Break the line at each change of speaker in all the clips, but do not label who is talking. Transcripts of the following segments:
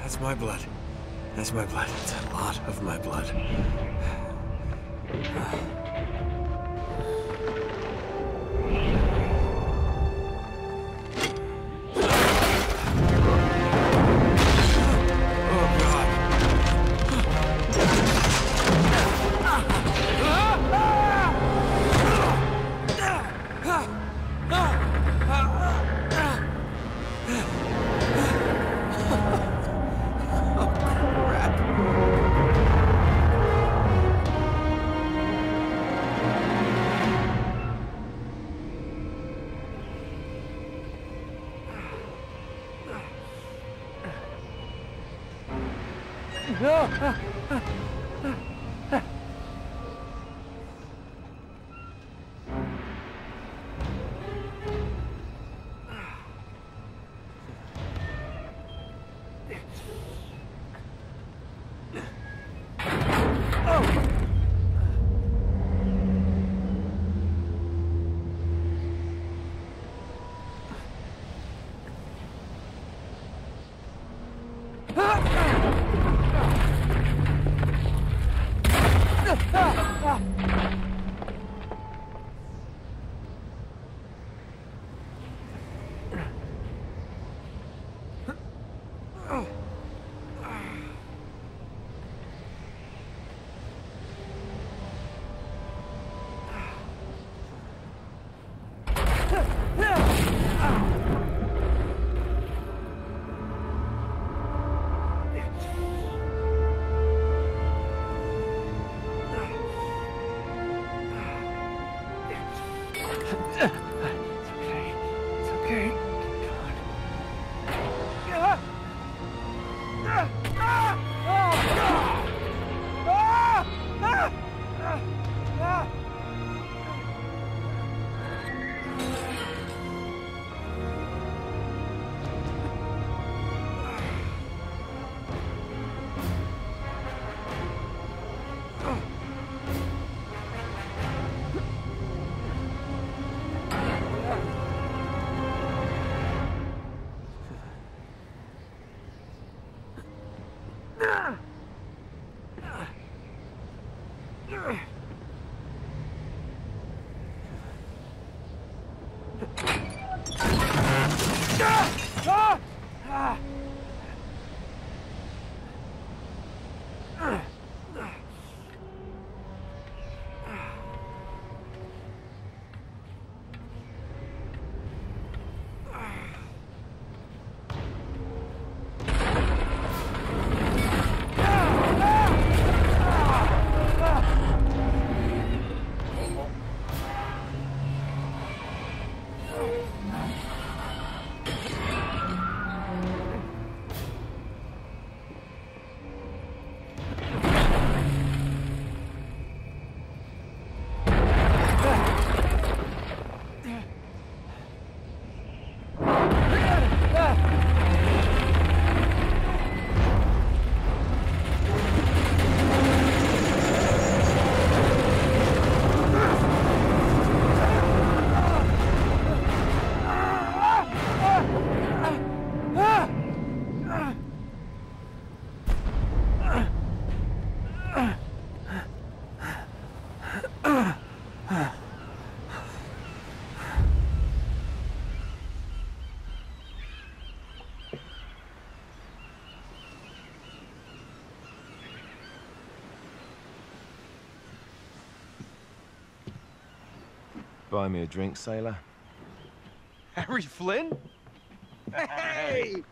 That's my blood. That's my blood. It's a lot of my blood.
Buy me a drink, sailor?
Harry Flynn? Hey!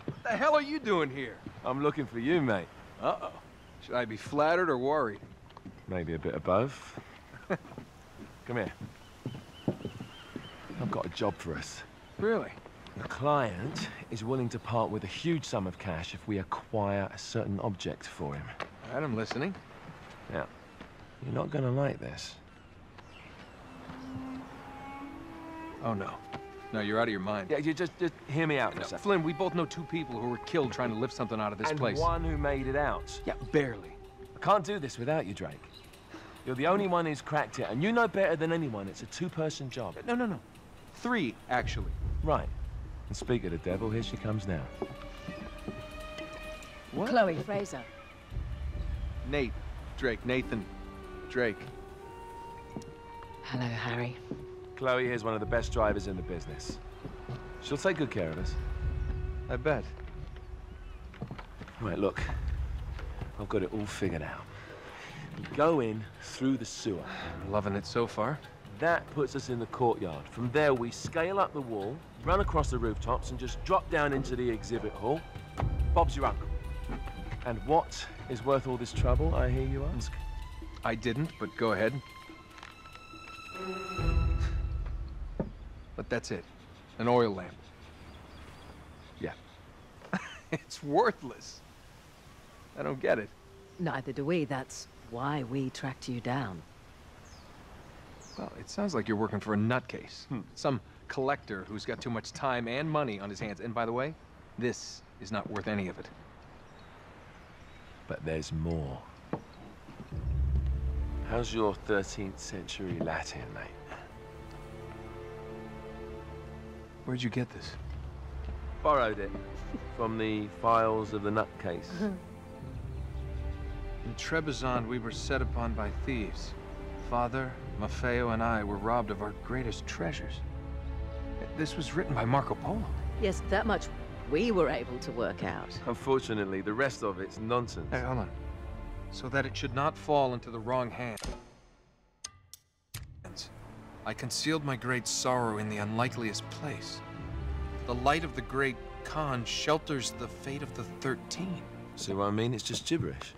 What the hell are you doing here?
I'm looking for you, mate.
Uh-oh. Should I be flattered or worried?
Maybe a bit of both. Come here. I've got a job for us.
Really?
The client is willing to part with a huge sum of cash if we acquire a certain object for him.
All right, I'm listening.
Now, you're not gonna like this.
Oh, no. No, you're out of your mind.
Yeah, you just hear me out for a second.
Flynn, we both know two people who were killed trying to lift something out of this place.
And one who made it out.
Yeah, barely.
I can't do this without you, Drake. You're the only one who's cracked it, and you know better than anyone it's a two-person job.
No. 3, actually.
Right. And speak of the devil, here she comes now.
What?
Chloe Fraser.
Nate. Drake. Nathan. Drake.
Hello, Harry.
Chloe here's one of the best drivers in the business. She'll take good care of us.
I bet.
Right, look. I've got it all figured out. We go in through the sewer.
Loving it so far.
That puts us in the courtyard. From there, we scale up the wall, run across the rooftops, and just drop down into the exhibit hall. Bob's your uncle. And what is worth all this trouble, I hear you ask?
I didn't, but go ahead. But that's it. An oil lamp.
Yeah.
It's worthless. I don't get it.
Neither do we. That's why we tracked you down.
Well, it sounds like you're working for a nutcase. Some collector who's got too much time and money on his hands. And by the way, this is not worth any of it.
But there's more. How's your 13th century Latin, mate?
Where'd you get this?
Borrowed it from the files of the nutcase.
In Trebizond, we were set upon by thieves. Father, Maffeo, and I were robbed of our greatest treasures. This was written by Marco Polo.
Yes, that much we were able to work out.
Unfortunately, the rest of it's nonsense.
Hey, hold on. So that it should not fall into the wrong hands, I concealed my great sorrow in the unlikeliest place. The light of the great Khan shelters the fate of the 13.
See what I mean? It's just gibberish.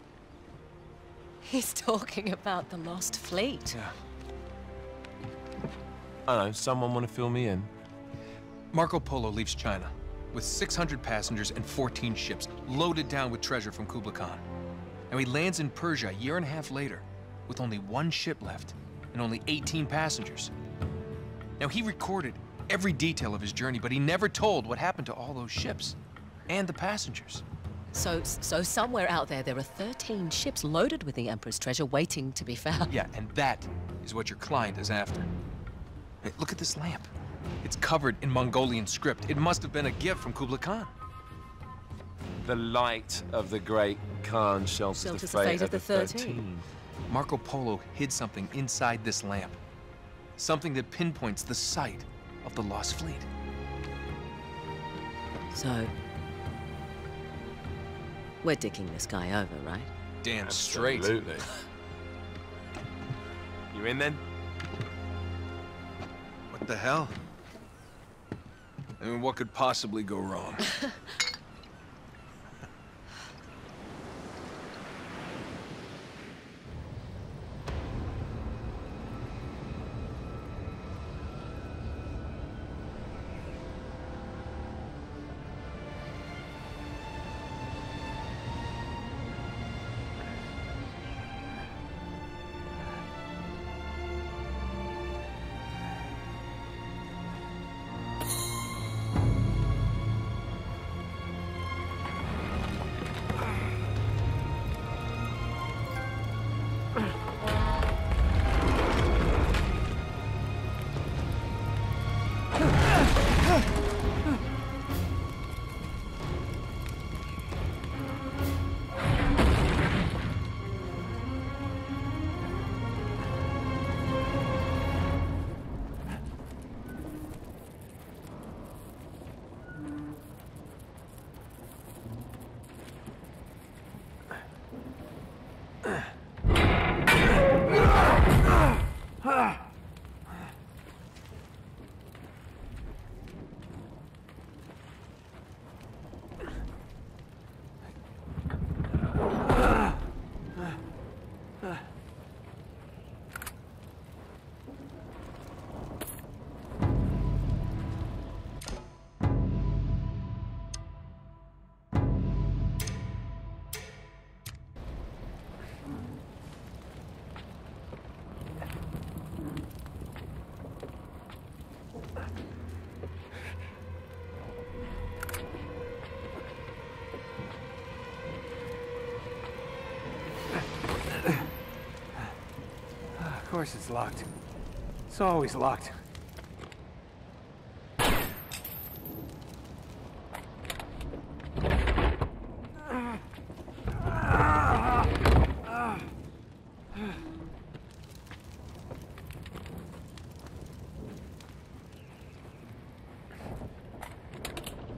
He's talking about the lost fleet.
Yeah.
I know, someone want to fill me in?
Marco Polo leaves China with 600 passengers and 14 ships, loaded down with treasure from Kublai Khan. And he lands in Persia a year and a half later, with only 1 ship left and only 18 passengers. Now, he recorded every detail of his journey, but he never told what happened to all those ships and the passengers.
So somewhere out there are 13 ships loaded with the Emperor's treasure waiting to be found.
Yeah, and that is what your client is after. Hey, look at this lamp. It's covered in Mongolian script. It must have been a gift from Kublai Khan.
The light of the great Khan shelters the fate of the 13.
Marco Polo hid something inside this lamp. Something that pinpoints the site of the lost fleet.
So, we're dicking this guy over, right?
Damn straight.
Absolutely. You in then?
What the hell? I mean, what could possibly go wrong?
Of course it's locked. It's always locked.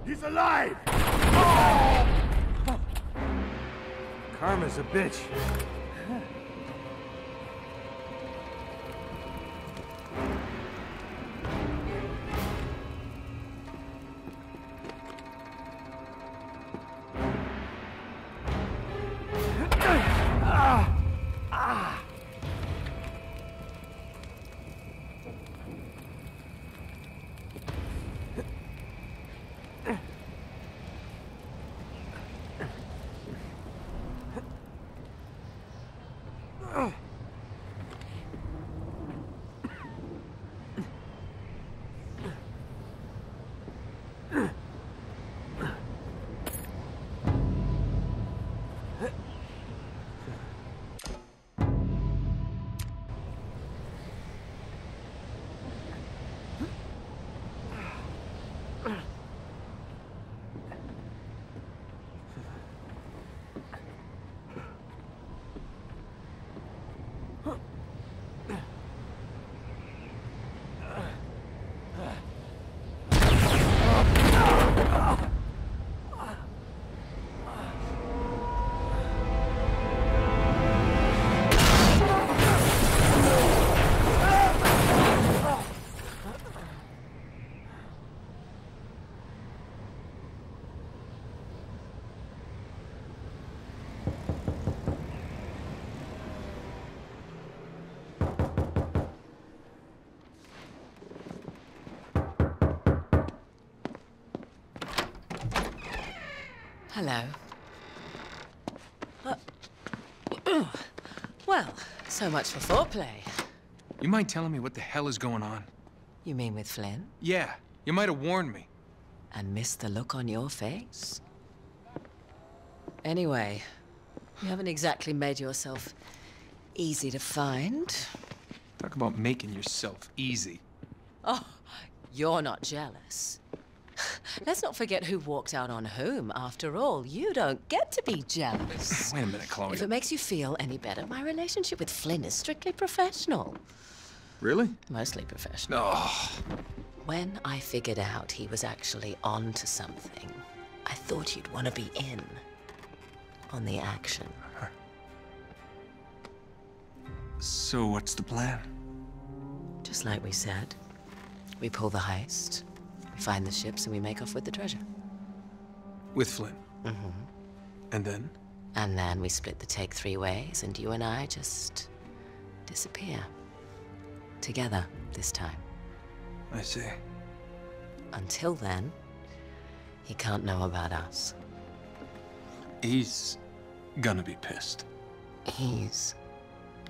He's alive! Karma's a bitch.
Hello. Well, so much for foreplay.
You mind telling me what the hell is going on?
You mean with Flynn?
Yeah, you might have warned me.
And missed the look on your face? Anyway, you haven't exactly made yourself easy to find.
Talk about making yourself easy.
Oh, you're not jealous. Let's not forget who walked out on whom. After all, you don't get to be jealous.
Wait a minute, Chloe.
If it makes you feel any better, my relationship with Flynn is strictly professional.
Really?
Mostly professional.
Oh.
When I figured out he was actually on to something, I thought you'd want to be in on the action.
So what's the plan?
Just like we said, we pull the heist, we find the ships, and we make off with the treasure.
With Flynn?
Mm-hmm.
And then?
And then we split the take 3 ways, and you and I just disappear. Together, this time.
I see.
Until then, he can't know about us.
He's gonna be pissed.
He's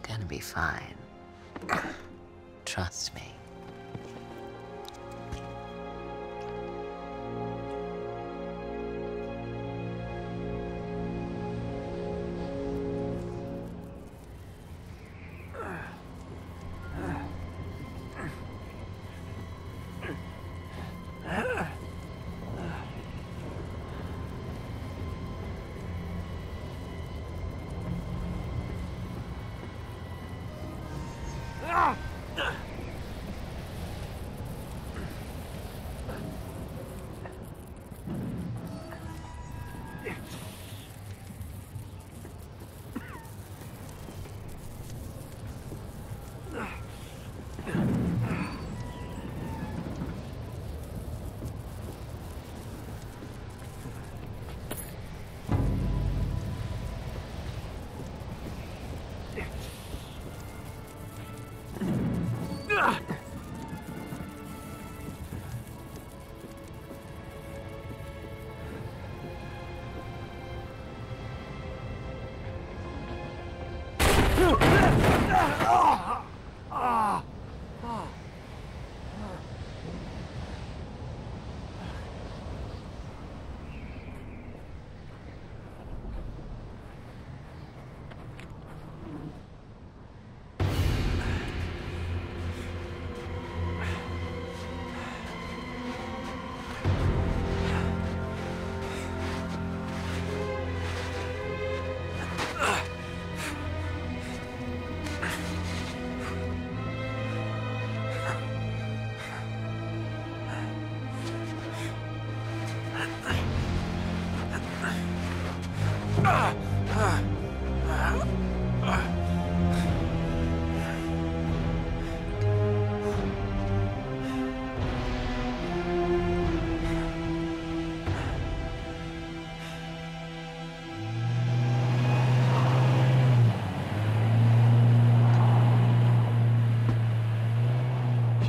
gonna be fine. Trust me.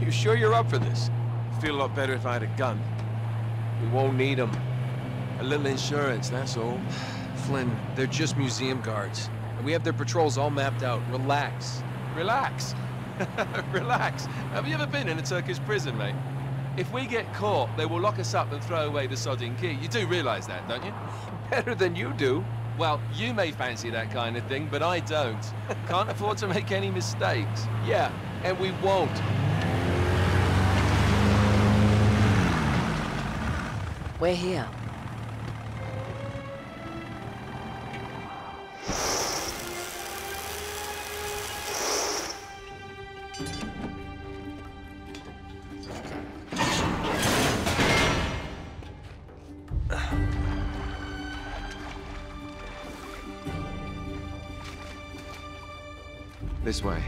You sure you're up for this?
Feel a lot better if I had a gun. We won't need them. A little insurance, that's all.
Flynn, they're just museum guards. And we have their patrols all mapped out. Relax.
Relax. Relax. Have you ever been in a Turkish prison, mate? If we get caught, they will lock us up and throw away the sodding key. You do realize that, don't you?
Better than you do.
Well, you may fancy that kind of thing, but I don't. Can't afford to make any mistakes.
Yeah, and we won't.
We're here.
This way.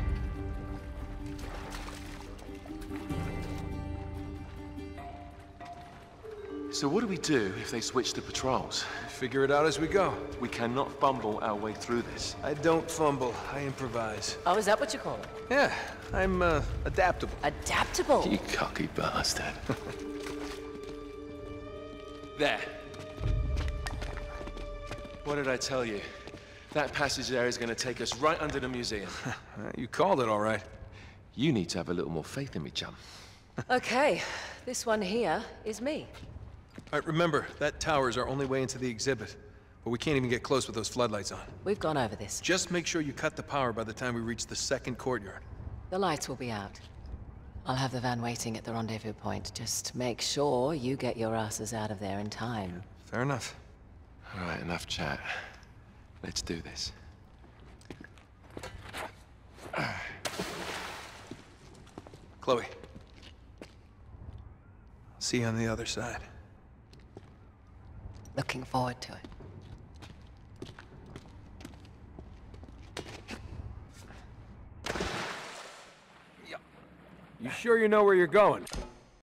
So what do we do if they switch to patrols?
Figure it out as we go.
We cannot fumble our way through this.
I don't fumble, I improvise.
Oh, is that what you call it?
Yeah, I'm, adaptable.
Adaptable?
You cocky bastard. There. What did I tell you? That passage there is going to take us right under the museum.
You called it all right.
You need to have a little more faith in me, chum.
Okay, this one here is me.
All right, remember, that tower is our only way into the exhibit. But we can't even get close with those floodlights on.
We've gone over this.
Just make sure you cut the power by the time we reach the second courtyard.
The lights will be out. I'll have the van waiting at the rendezvous point. Just make sure you get your asses out of there in time.
Fair enough.
All right, enough chat. Let's do this.
Chloe. See you on the other side.
Looking forward to it.
You sure you know where you're going?